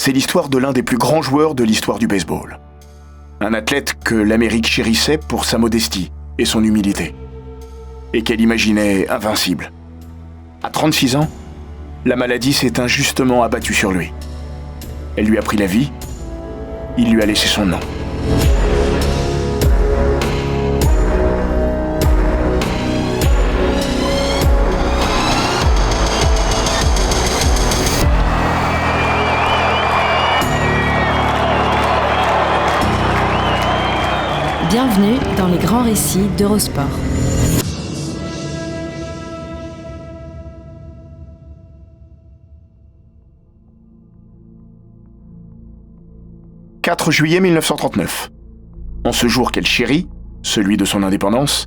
c'est l'histoire de l'un des plus grands joueurs de l'histoire du baseball. Un athlète que l'Amérique chérissait pour sa modestie et son humilité, et qu'elle imaginait invincible. À 36 ans, la maladie s'est injustement abattue sur lui. Elle lui a pris la vie, il lui a laissé son nom. Bienvenue dans les grands récits d'Eurosport. « 4 juillet 1939. En ce jour qu'elle chérit, celui de son indépendance,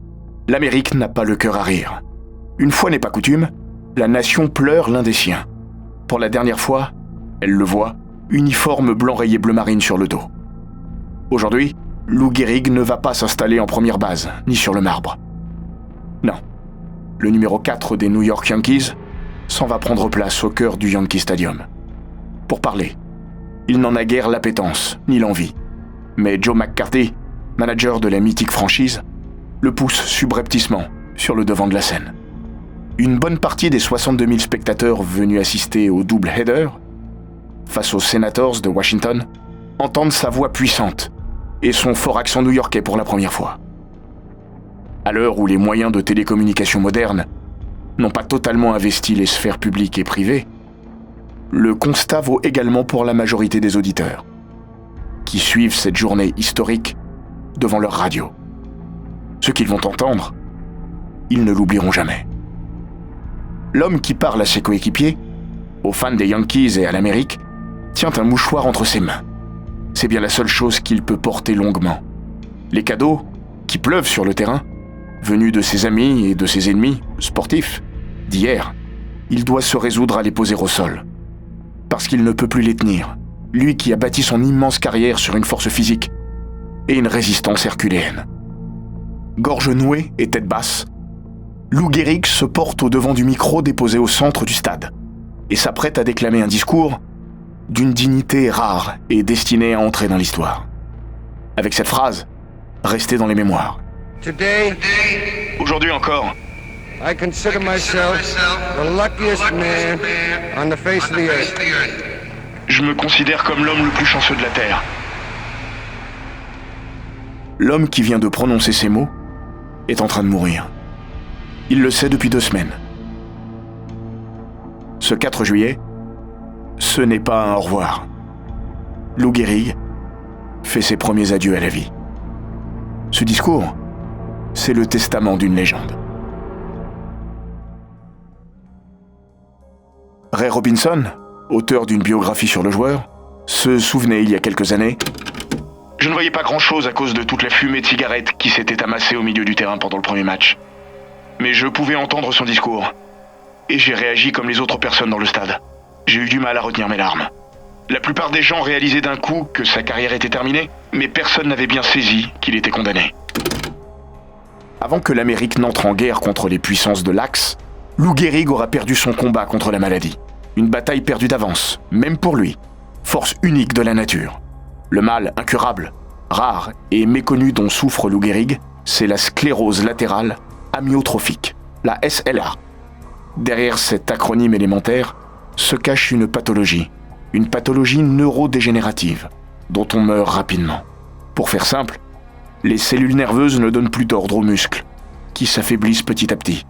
l'Amérique n'a pas le cœur à rire. Une fois n'est pas coutume, la nation pleure l'un des siens. Pour la dernière fois, elle le voit, uniforme blanc rayé bleu marine sur le dos. Aujourd'hui, Lou Gehrig ne va pas s'installer en première base, ni sur le marbre. Non, le numéro 4 des New York Yankees s'en va prendre place au cœur du Yankee Stadium. Pour parler, il n'en a guère l'appétence, ni l'envie. Mais Joe McCarthy, manager de la mythique franchise, le pousse subrepticement sur le devant de la scène. Une bonne partie des 62 000 spectateurs venus assister au double-header, face aux Senators de Washington, entendent sa voix puissante et son fort accent new-yorkais pour la première fois. À l'heure où les moyens de télécommunication modernes n'ont pas totalement investi les sphères publiques et privées, le constat vaut également pour la majorité des auditeurs, qui suivent cette journée historique devant leur radio. Ce qu'ils vont entendre, ils ne l'oublieront jamais. L'homme qui parle à ses coéquipiers, aux fans des Yankees et à l'Amérique, tient un mouchoir entre ses mains. C'est bien la seule chose qu'il peut porter longuement. Les cadeaux, qui pleuvent sur le terrain, venus de ses amis et de ses ennemis, sportifs, d'hier, il doit se résoudre à les poser au sol. Parce qu'il ne peut plus les tenir, lui qui a bâti son immense carrière sur une force physique et une résistance herculéenne. Gorge nouée et tête basse, Lou Gehrig se porte au devant du micro déposé au centre du stade et s'apprête à déclamer un discours d'une dignité rare et destinée à entrer dans l'histoire. Avec cette phrase, restée dans les mémoires. Aujourd'hui encore, I consider myself the luckiest man on the face of the earth. Je me considère comme l'homme le plus chanceux de la Terre. L'homme qui vient de prononcer ces mots est en train de mourir. Il le sait depuis 2 semaines. Ce 4 juillet, ce n'est pas un au revoir. Lou Gehrig fait ses premiers adieux à la vie. Ce discours, c'est le testament d'une légende. Ray Robinson, auteur d'une biographie sur le joueur, se souvenait il y a quelques années « Je ne voyais pas grand-chose à cause de toute la fumée de cigarettes qui s'était amassée au milieu du terrain pendant le premier match. Mais je pouvais entendre son discours. Et j'ai réagi comme les autres personnes dans le stade. J'ai eu du mal à retenir mes larmes. La plupart des gens réalisaient d'un coup que sa carrière était terminée, mais personne n'avait bien saisi qu'il était condamné. » Avant que l'Amérique n'entre en guerre contre les puissances de l'Axe, Lou Gehrig aura perdu son combat contre la maladie. Une bataille perdue d'avance, même pour lui. Force unique de la nature. Le mal incurable, rare et méconnu dont souffre Lou Gehrig, c'est la sclérose latérale amyotrophique, la SLA. Derrière cet acronyme élémentaire se cache une pathologie neurodégénérative, dont on meurt rapidement. Pour faire simple, les cellules nerveuses ne donnent plus d'ordre aux muscles, qui s'affaiblissent petit à petit,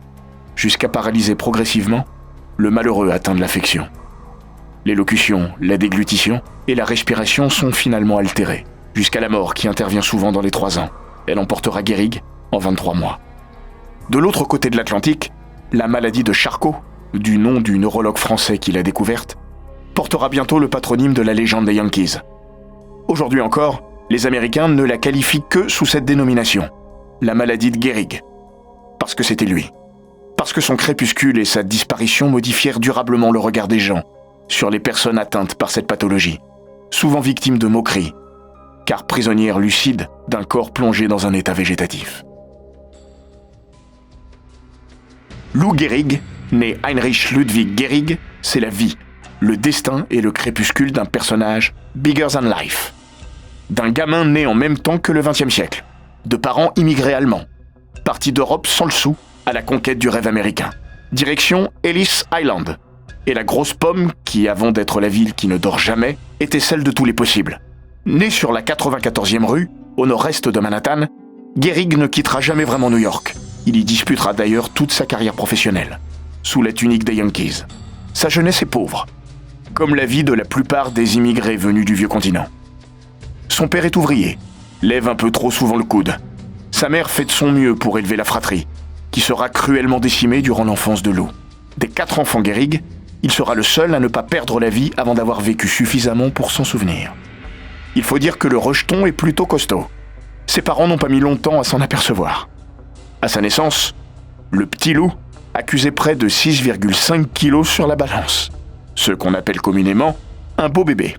jusqu'à paralyser progressivement le malheureux atteint de l'affection. L'élocution, la déglutition et la respiration sont finalement altérées, jusqu'à la mort qui intervient souvent dans les 3 ans. Elle emportera Gehrig en 23 mois. De l'autre côté de l'Atlantique, la maladie de Charcot, du nom du neurologue français qui l'a découverte, portera bientôt le patronyme de la légende des Yankees. Aujourd'hui encore, les Américains ne la qualifient que sous cette dénomination, la maladie de Gehrig, parce que c'était lui. Parce que son crépuscule et sa disparition modifièrent durablement le regard des gens sur les personnes atteintes par cette pathologie, souvent victimes de moqueries, car prisonnières lucides d'un corps plongé dans un état végétatif. Lou Gehrig, né Heinrich Ludwig Gehrig, c'est la vie, le destin et le crépuscule d'un personnage bigger than life. D'un gamin né en même temps que le XXe siècle, de parents immigrés allemands, parti d'Europe sans le sou à la conquête du rêve américain. Direction Ellis Island, et la grosse pomme qui, avant d'être la ville qui ne dort jamais, était celle de tous les possibles. Né sur la 94e rue, au nord-est de Manhattan, Gehrig ne quittera jamais vraiment New York. Il y disputera d'ailleurs toute sa carrière professionnelle, sous la tunique des Yankees. Sa jeunesse est pauvre, comme la vie de la plupart des immigrés venus du vieux continent. Son père est ouvrier, lève un peu trop souvent le coude. Sa mère fait de son mieux pour élever la fratrie, qui sera cruellement décimée durant l'enfance de Lou. Des 4 enfants Gehrig, il sera le seul à ne pas perdre la vie avant d'avoir vécu suffisamment pour s'en souvenir. Il faut dire que le rejeton est plutôt costaud. Ses parents n'ont pas mis longtemps à s'en apercevoir. À sa naissance, le petit Lou accusait près de 6,5 kilos sur la balance, ce qu'on appelle communément un beau bébé.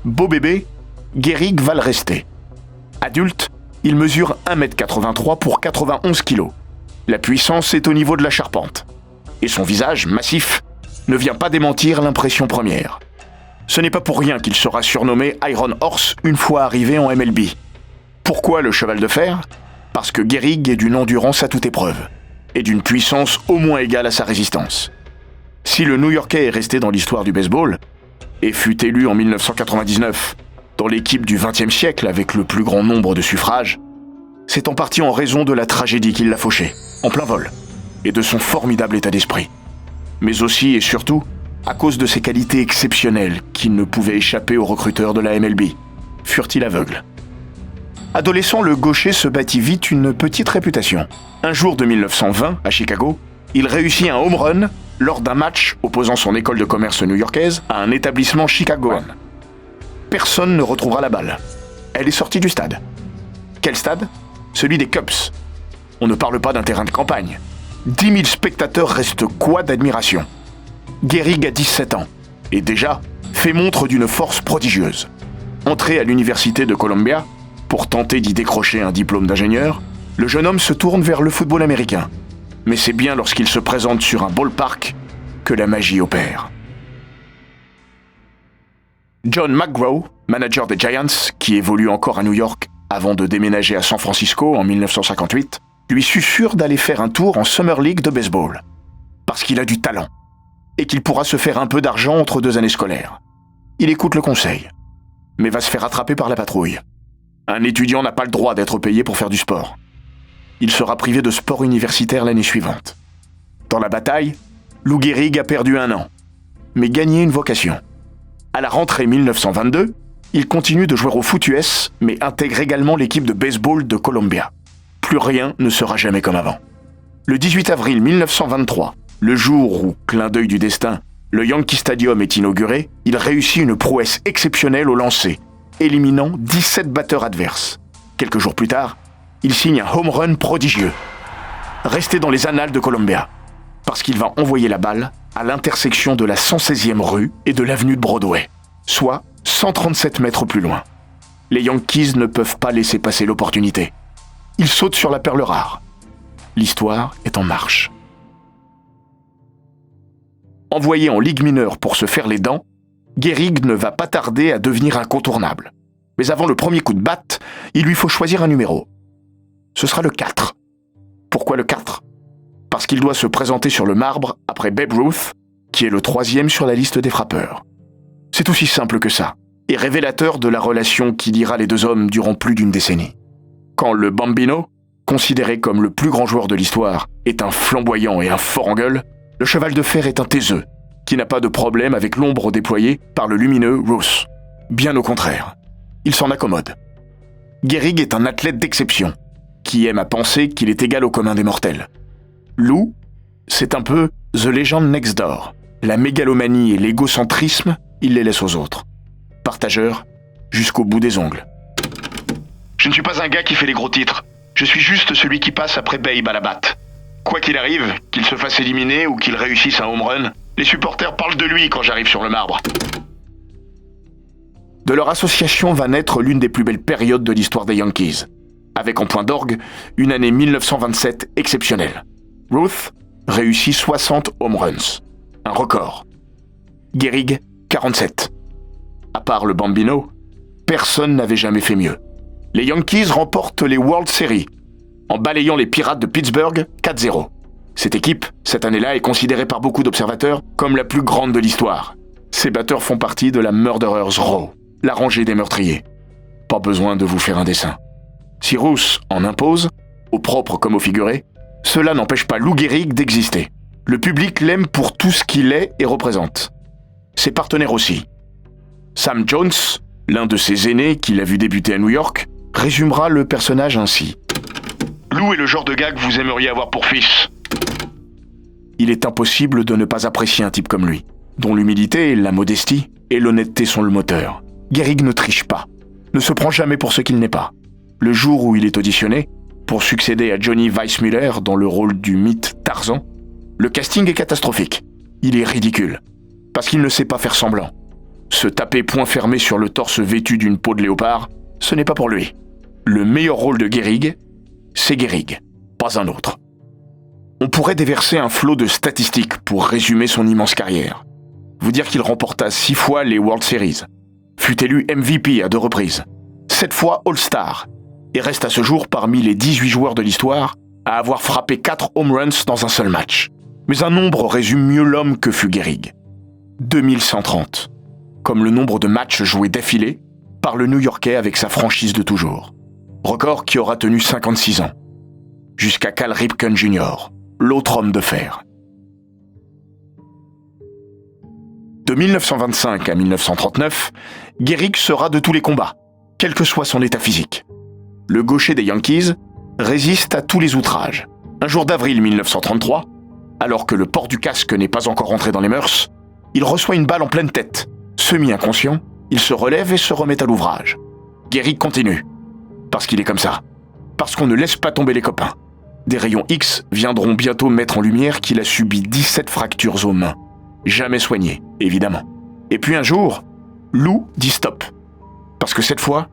Beau bébé, Gehrig va le rester. Adulte, il mesure 1,83 m pour 91 kg. La puissance est au niveau de la charpente. Et son visage, massif, ne vient pas démentir l'impression première. Ce n'est pas pour rien qu'il sera surnommé Iron Horse une fois arrivé en MLB. Pourquoi le cheval de fer ? Parce que Gehrig est d'une endurance à toute épreuve, et d'une puissance au moins égale à sa résistance. Si le New-Yorkais est resté dans l'histoire du baseball, et fut élu en 1999 dans l'équipe du XXe siècle avec le plus grand nombre de suffrages, c'est en partie en raison de la tragédie qui l'a fauché, en plein vol, et de son formidable état d'esprit. Mais aussi et surtout, à cause de ses qualités exceptionnelles qui ne pouvaient échapper aux recruteurs de la MLB. Furent-ils aveugles ? Adolescent, le gaucher se bâtit vite une petite réputation. Un jour de 1920, à Chicago, il réussit un home run lors d'un match opposant son école de commerce new-yorkaise à un établissement chicagoan. Personne ne retrouvera la balle. Elle est sortie du stade. Quel stade ? Celui des Cubs. On ne parle pas d'un terrain de campagne. 10 000 spectateurs restent quoi d'admiration. Gehrig a 17 ans, et déjà fait montre d'une force prodigieuse. Entré à l'université de Columbia, pour tenter d'y décrocher un diplôme d'ingénieur, le jeune homme se tourne vers le football américain. Mais c'est bien lorsqu'il se présente sur un ballpark que la magie opère. John McGraw, manager des Giants, qui évolue encore à New York avant de déménager à San Francisco en 1958, lui susurre d'aller faire un tour en Summer League de baseball, parce qu'il a du talent, et qu'il pourra se faire un peu d'argent entre 2 années scolaires. Il écoute le conseil, mais va se faire attraper par la patrouille. Un étudiant n'a pas le droit d'être payé pour faire du sport. Il sera privé de sport universitaire l'année suivante. Dans la bataille, Lou Gehrig a perdu 1 an, mais gagné une vocation. À la rentrée 1922, il continue de jouer au foot US, mais intègre également l'équipe de baseball de Columbia. Plus rien ne sera jamais comme avant. Le 18 avril 1923, le jour où, clin d'œil du destin, le Yankee Stadium est inauguré, il réussit une prouesse exceptionnelle au lancer, éliminant 17 batteurs adverses. Quelques jours plus tard, il signe un home run prodigieux, resté dans les annales de Columbia, parce qu'il va envoyer la balle à l'intersection de la 116e rue et de l'avenue de Broadway, soit 137 mètres plus loin. Les Yankees ne peuvent pas laisser passer l'opportunité. Ils sautent sur la perle rare. L'histoire est en marche. Envoyé en Ligue mineure pour se faire les dents, Gehrig ne va pas tarder à devenir incontournable. Mais avant le premier coup de batte, il lui faut choisir un numéro. Ce sera le 4. Pourquoi le 4 ? Parce qu'il doit se présenter sur le marbre après Babe Ruth, qui est le 3e sur la liste des frappeurs. C'est aussi simple que ça, et révélateur de la relation qui liera les 2 hommes durant plus d'1 décennie. Quand le Bambino, considéré comme le plus grand joueur de l'histoire, est un flamboyant et un fort en gueule, le cheval de fer est un taiseux, qui n'a pas de problème avec l'ombre déployée par le lumineux Ruth. Bien au contraire, il s'en accommode. Gehrig est un athlète d'exception, qui aime à penser qu'il est égal au commun des mortels. Lou, c'est un peu The Legend Next Door. La mégalomanie et l'égocentrisme, il les laisse aux autres. Partageur jusqu'au bout des ongles. Je ne suis pas un gars qui fait les gros titres. Je suis juste celui qui passe après Babe à la batte. Quoi qu'il arrive, qu'il se fasse éliminer ou qu'il réussisse un home run, les supporters parlent de lui quand j'arrive sur le marbre. De leur association va naître l'une des plus belles périodes de l'histoire des Yankees, avec en point d'orgue une année 1927 exceptionnelle. Ruth réussit 60 home runs, un record. Gehrig, 47. À part le Bambino, personne n'avait jamais fait mieux. Les Yankees remportent les World Series en balayant les Pirates de Pittsburgh 4-0. Cette équipe, cette année-là, est considérée par beaucoup d'observateurs comme la plus grande de l'histoire. Ces batteurs font partie de la Murderers Row, la rangée des meurtriers. Pas besoin de vous faire un dessin. Si Ruth en impose, au propre comme au figuré, cela n'empêche pas Lou Gehrig d'exister. Le public l'aime pour tout ce qu'il est et représente. Ses partenaires aussi. Sam Jones, l'un de ses aînés qui l'a vu débuter à New York, résumera le personnage ainsi. Lou est le genre de gars que vous aimeriez avoir pour fils. Il est impossible de ne pas apprécier un type comme lui, dont l'humilité, la modestie et l'honnêteté sont le moteur. Gehrig ne triche pas, ne se prend jamais pour ce qu'il n'est pas. Le jour où il est auditionné, pour succéder à Johnny Weissmuller dans le rôle du mythe Tarzan, le casting est catastrophique. Il est ridicule, parce qu'il ne sait pas faire semblant. Se taper poing fermé sur le torse vêtu d'une peau de léopard, ce n'est pas pour lui. Le meilleur rôle de Gehrig, c'est Gehrig, pas un autre. On pourrait déverser un flot de statistiques pour résumer son immense carrière. Vous dire qu'il remporta 6 fois les World Series, fut élu MVP à 2 reprises, 7 fois All-Star, et reste à ce jour parmi les 18 joueurs de l'histoire à avoir frappé 4 home runs dans un seul match. Mais un nombre résume mieux l'homme que fut Gehrig. 2130, comme le nombre de matchs joués d'affilée par le New-Yorkais avec sa franchise de toujours. Record qui aura tenu 56 ans, jusqu'à Cal Ripken Jr., l'autre homme de fer. De 1925 à 1939, Gehrig sera de tous les combats, quel que soit son état physique. Le gaucher des Yankees résiste à tous les outrages. Un jour d'avril 1933, alors que le port du casque n'est pas encore entré dans les mœurs, il reçoit une balle en pleine tête. Semi-inconscient, il se relève et se remet à l'ouvrage. Gehrig continue. Parce qu'il est comme ça. Parce qu'on ne laisse pas tomber les copains. Des rayons X viendront bientôt mettre en lumière qu'il a subi 17 fractures aux mains. Jamais soignées, évidemment. Et puis un jour, Lou dit stop. Parce que cette fois,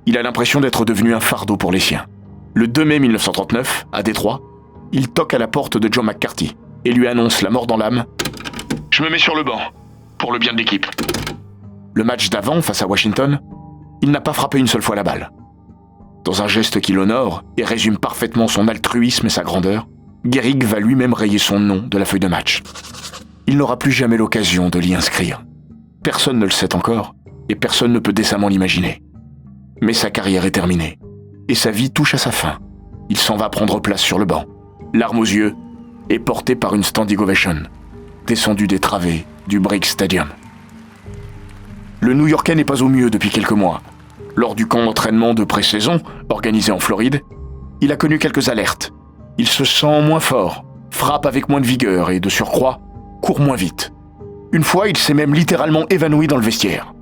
il a l'impression d'être devenu un fardeau pour les siens. Le 2 mai 1939, à Détroit, il toque à la porte de Joe McCarthy et lui annonce la mort dans l'âme. « Je me mets sur le banc, pour le bien de l'équipe. » Le match d'avant, face à Washington, il n'a pas frappé une seule fois la balle. Dans un geste qui l'honore et résume parfaitement son altruisme et sa grandeur, Gehrig va lui-même rayer son nom de la feuille de match. Il n'aura plus jamais l'occasion de l'y inscrire. Personne ne le sait encore, et personne ne peut décemment l'imaginer. Mais sa carrière est terminée, et sa vie touche à sa fin. Il s'en va prendre place sur le banc, larmes aux yeux, et porté par une standing ovation, descendu des travées du Briggs Stadium. Le New-Yorkais n'est pas au mieux depuis quelques mois. Lors du camp d'entraînement de pré-saison, organisé en Floride, il a connu quelques alertes. Il se sent moins fort, frappe avec moins de vigueur et, de surcroît, court moins vite. Une fois, il s'est même littéralement évanoui dans le vestiaire.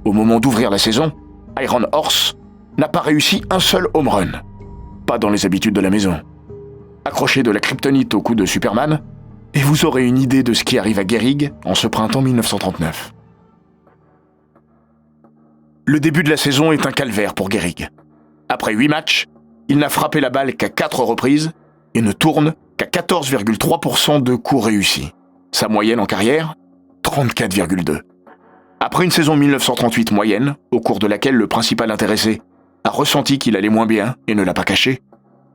Au moment d'ouvrir la saison, Iron Horse n'a pas réussi un seul home run. Pas dans les habitudes de la maison. Accroché de la kryptonite au cou de Superman, et vous aurez une idée de ce qui arrive à Gehrig en ce printemps 1939. Le début de la saison est un calvaire pour Gehrig. Après 8 matchs, il n'a frappé la balle qu'à 4 reprises et ne tourne qu'à 14,3% de coups réussis. Sa moyenne en carrière, 34,2. Après une saison 1938 moyenne, au cours de laquelle le principal intéressé a ressenti qu'il allait moins bien et ne l'a pas caché,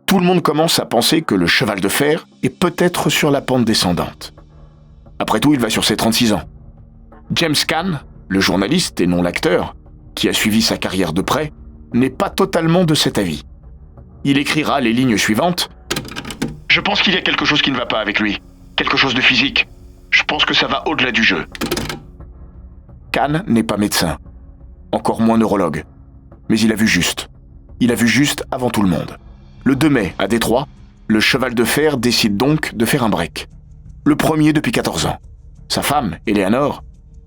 tout le monde commence à penser que le cheval de fer est peut-être sur la pente descendante. Après tout, il va sur ses 36 ans. James Caan, le journaliste et non l'acteur, qui a suivi sa carrière de près, n'est pas totalement de cet avis. Il écrira les lignes suivantes. « Je pense qu'il y a quelque chose qui ne va pas avec lui. Quelque chose de physique. Je pense que ça va au-delà du jeu. » Caan n'est pas médecin, encore moins neurologue. Mais il a vu juste. Il a vu juste avant tout le monde. Le 2 mai, à Détroit, le cheval de fer décide donc de faire un break. Le premier depuis 14 ans. Sa femme, Eleanor,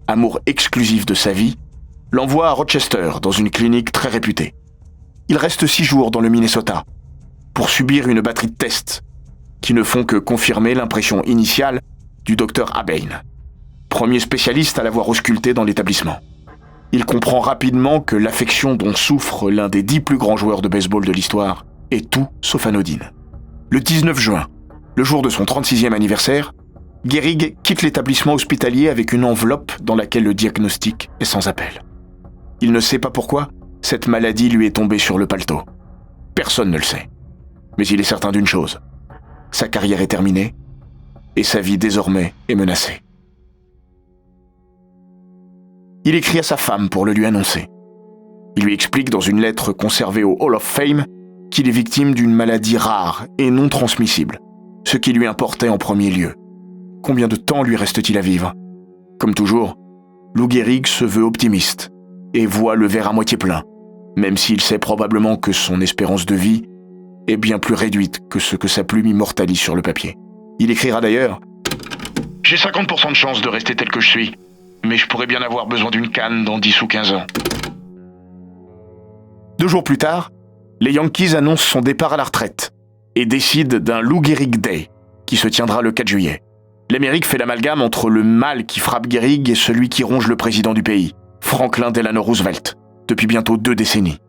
amour exclusif de sa vie, l'envoie à Rochester, dans une clinique très réputée. Il reste 6 jours dans le Minnesota, pour subir une batterie de tests, qui ne font que confirmer l'impression initiale du docteur Abein, premier spécialiste à l'avoir ausculté dans l'établissement. Il comprend rapidement que l'affection dont souffre l'un des 10 plus grands joueurs de baseball de l'histoire est tout sauf anodine. Le 19 juin, le jour de son 36e anniversaire, Gehrig quitte l'établissement hospitalier avec une enveloppe dans laquelle le diagnostic est sans appel. Il ne sait pas pourquoi, cette maladie lui est tombée sur le paletot. Personne ne le sait. Mais il est certain d'une chose. Sa carrière est terminée et sa vie désormais est menacée. Il écrit à sa femme pour le lui annoncer. Il lui explique dans une lettre conservée au Hall of Fame qu'il est victime d'une maladie rare et non transmissible, ce qui lui importait en premier lieu. Combien de temps lui reste-t-il à vivre ? Comme toujours, Lou Gehrig se veut optimiste et voit le verre à moitié plein, même s'il sait probablement que son espérance de vie est bien plus réduite que ce que sa plume immortalise sur le papier. Il écrira d'ailleurs « J'ai 50% de chance de rester tel que je suis, mais je pourrais bien avoir besoin d'une canne dans 10 ou 15 ans. » 2 jours plus tard, les Yankees annoncent son départ à la retraite et décident d'un Lou Gehrig Day qui se tiendra le 4 juillet. L'Amérique fait l'amalgame entre le mal qui frappe Gehrig et celui qui ronge le président du pays, Franklin Delano Roosevelt, depuis bientôt 2 décennies.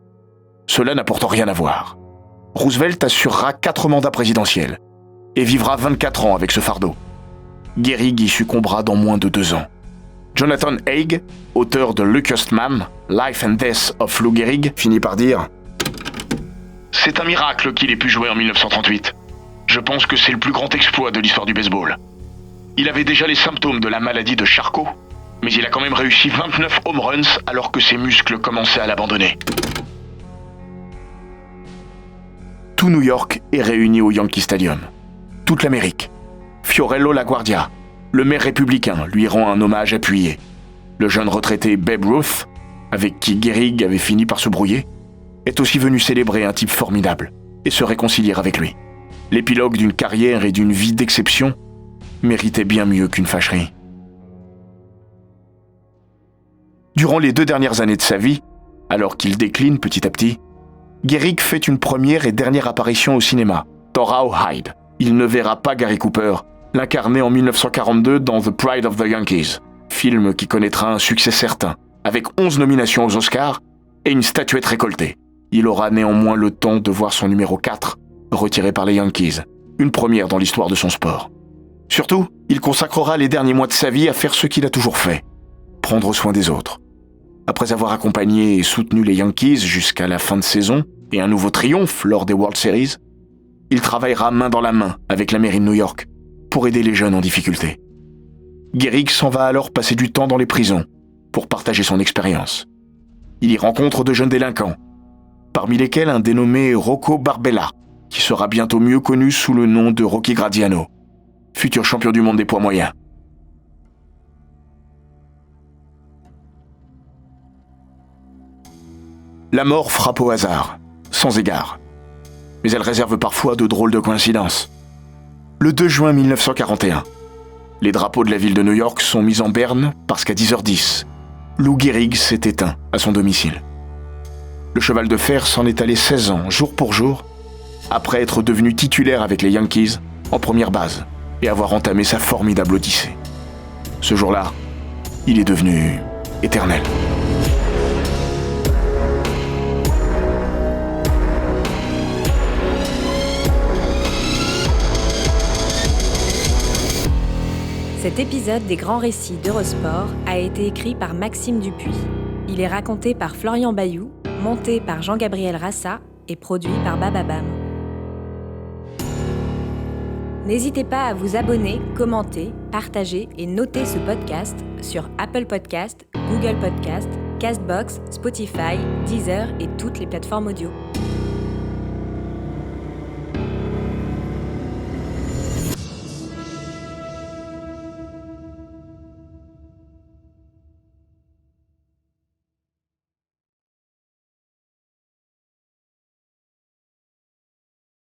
Cela n'apporte rien à voir. Roosevelt assurera 4 mandats présidentiels et vivra 24 ans avec ce fardeau. Gehrig y succombera dans moins de 2 ans. Jonathan Haig, auteur de Luckiest Man, Life and Death of Lou Gehrig, finit par dire « C'est un miracle qu'il ait pu jouer en 1938. Je pense que c'est le plus grand exploit de l'histoire du baseball. Il avait déjà les symptômes de la maladie de Charcot, mais il a quand même réussi 29 home runs alors que ses muscles commençaient à l'abandonner. » Tout New York est réuni au Yankee Stadium. Toute l'Amérique. Fiorello LaGuardia, le maire républicain, lui rend un hommage appuyé. Le jeune retraité Babe Ruth, avec qui Gehrig avait fini par se brouiller, est aussi venu célébrer un type formidable et se réconcilier avec lui. L'épilogue d'une carrière et d'une vie d'exception méritait bien mieux qu'une fâcherie. Durant les 2 dernières années de sa vie, alors qu'il décline petit à petit, Gehrig fait une première et dernière apparition au cinéma, dans Rawhide. Il ne verra pas Gary Cooper, l'incarner en 1942 dans The Pride of the Yankees, film qui connaîtra un succès certain, avec 11 nominations aux Oscars et une statuette récoltée. Il aura néanmoins le temps de voir son numéro 4 retiré par les Yankees, une première dans l'histoire de son sport. Surtout, il consacrera les derniers mois de sa vie à faire ce qu'il a toujours fait, prendre soin des autres. Après avoir accompagné et soutenu les Yankees jusqu'à la fin de saison et un nouveau triomphe lors des World Series, il travaillera main dans la main avec la mairie de New York pour aider les jeunes en difficulté. Gehrig s'en va alors passer du temps dans les prisons pour partager son expérience. Il y rencontre de jeunes délinquants, parmi lesquels un dénommé Rocco Barbella, qui sera bientôt mieux connu sous le nom de Rocky Graziano, futur champion du monde des poids moyens. La mort frappe au hasard, sans égard. Mais elle réserve parfois de drôles de coïncidences. Le 2 juin 1941, les drapeaux de la ville de New York sont mis en berne parce qu'à 10h10, Lou Gehrig s'est éteint à son domicile. Le cheval de fer s'en est allé 16 ans, jour pour jour, après être devenu titulaire avec les Yankees en première base et avoir entamé sa formidable odyssée. Ce jour-là, il est devenu éternel. Cet épisode des Grands Récits d'Eurosport a été écrit par Maxime Dupuis. Il est raconté par Florian Bayou, monté par Jean-Gabriel Rassa et produit par Bababam. N'hésitez pas à vous abonner, commenter, partager et noter ce podcast sur Apple Podcast, Google Podcast, Castbox, Spotify, Deezer et toutes les plateformes audio.